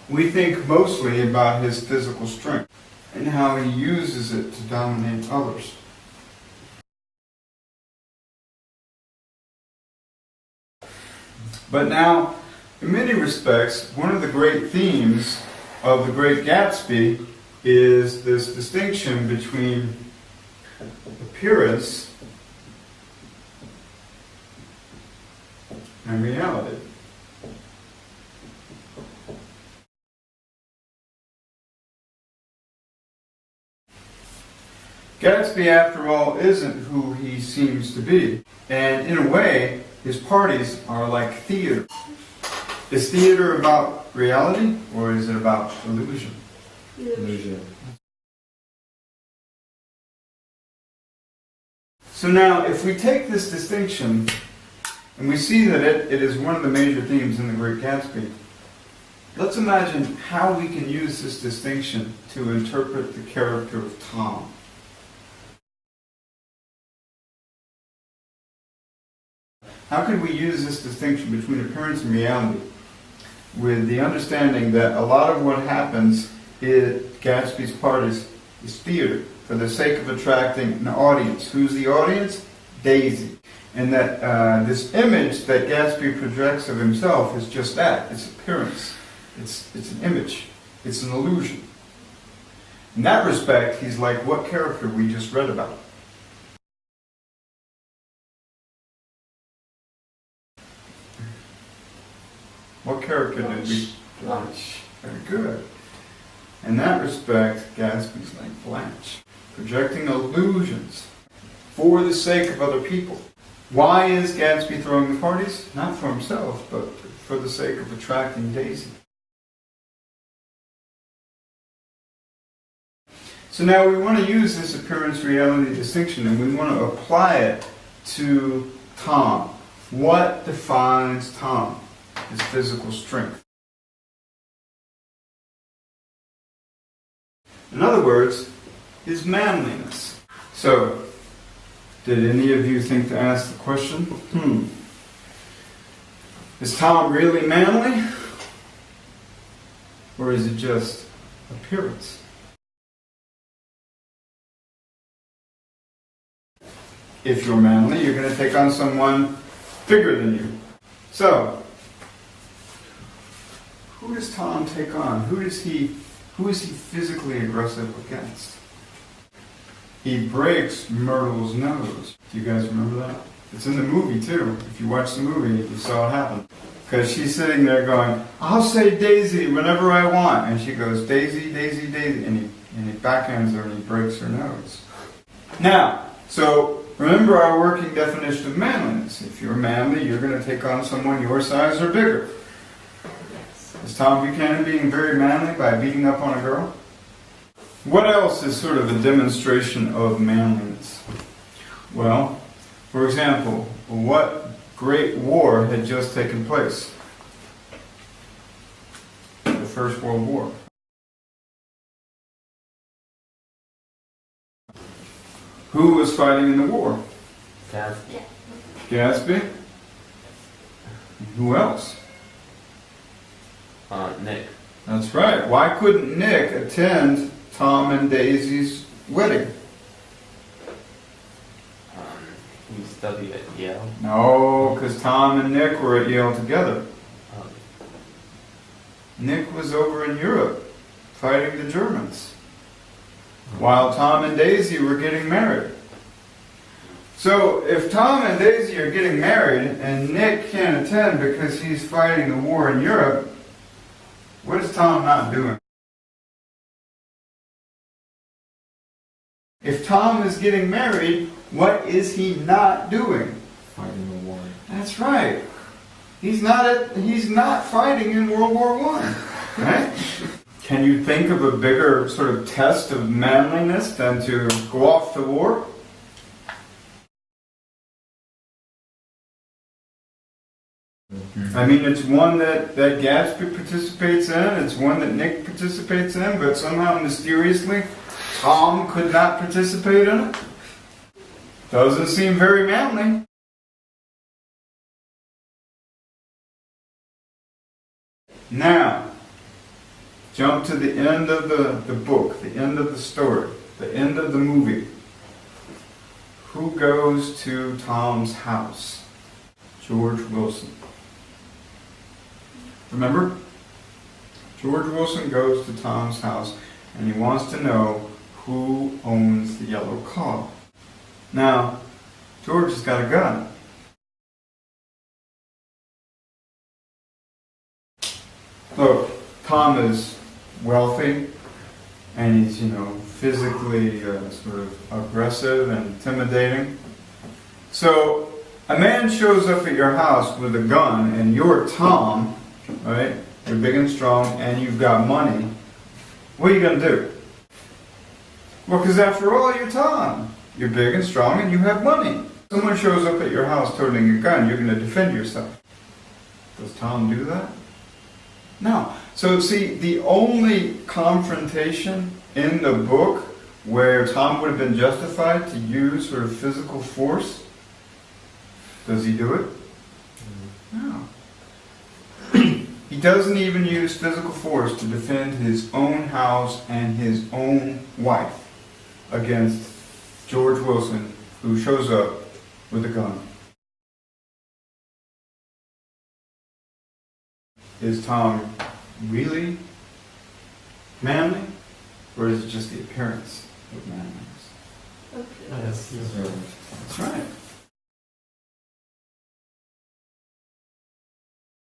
we think mostly about his physical strength and how he uses it to dominate others. But now, in many respects, one of the great themes of The Great Gatsby is this distinction between appearance and reality. Gatsby, after all, isn't who he seems to be. And in a way, his parties are like theater. Is theater about reality, or is it about illusion? Illusion. So now, if we take this distinction, and we see that it is one of the major themes in The Great Gatsby, let's imagine how we can use this distinction to interpret the character of Tom. How could we use this distinction between appearance and reality with the understanding that a lot of what happens in Gatsby's parties is theater for the sake of attracting an audience? Who's the audience? Daisy. And that this image that Gatsby projects of himself is just that. It's appearance. It's an image. It's an illusion. In that respect, he's like what character we just read about. What character did we? Blanche. Very good. In that respect, Gatsby's like Blanche, projecting illusions for the sake of other people. Why is Gatsby throwing the parties? Not for himself, but for the sake of attracting Daisy. So now we want to use this appearance-reality distinction, and we want to apply it to Tom. What defines Tom? His physical strength. In other words, his manliness. So, did any of you think to ask the question, is Tom really manly? Or is it just appearance? If you're manly, you're going to take on someone bigger than you. So, who does Tom take on? Who is he physically aggressive against? He breaks Myrtle's nose. Do you guys remember that? It's in the movie too. If you watch the movie, you saw it happen. Because she's sitting there going, I'll say Daisy whenever I want. And she goes, Daisy, Daisy, Daisy. And he backhands her and he breaks her nose. Now, so remember our working definition of manliness. If you're manly, you're going to take on someone your size or bigger. Is Tom Buchanan being very manly by beating up on a girl? What else is sort of a demonstration of manliness? Well, for example, what great war had just taken place? The First World War. Who was fighting in the war? Gatsby. Gatsby? Who else? Nick. That's right. Why couldn't Nick attend Tom and Daisy's wedding? He studied at Yale. No, because Tom and Nick were at Yale together. Nick was over in Europe fighting the Germans, while Tom and Daisy were getting married. So if Tom and Daisy are getting married and Nick can't attend because he's fighting the war in Europe, what is Tom not doing? If Tom is getting married, what is he not doing? Fighting the war. That's right. He's not fighting in World War I. Right? Can you think of a bigger sort of test of manliness than to go off to war? I mean, it's one that Gatsby participates in, it's one that Nick participates in, but somehow mysteriously Tom could not participate in it. Doesn't seem very manly. Now, Jump to the end of the book, the end of the story, the end of the movie. Who goes to Tom's house? George Wilson. Remember? George Wilson goes to Tom's house and he wants to know who owns the yellow car. Now, George has got a gun. Look, Tom is wealthy and he's, physically sort of aggressive and intimidating. So, a man shows up at your house with a gun and you're Tom, right? You're big and strong and you've got money. What are you going to do? Well, because after all, you're Tom. You're big and strong and you have money. Someone shows up at your house toting a gun, you're going to defend yourself. Does Tom do that? No. So see, the only confrontation in the book where Tom would have been justified to use sort of physical force, does he do it? No. He doesn't even use physical force to defend his own house and his own wife against George Wilson, who shows up with a gun. Is Tom really manly? Or is it just the appearance of manliness? Yes. That's right.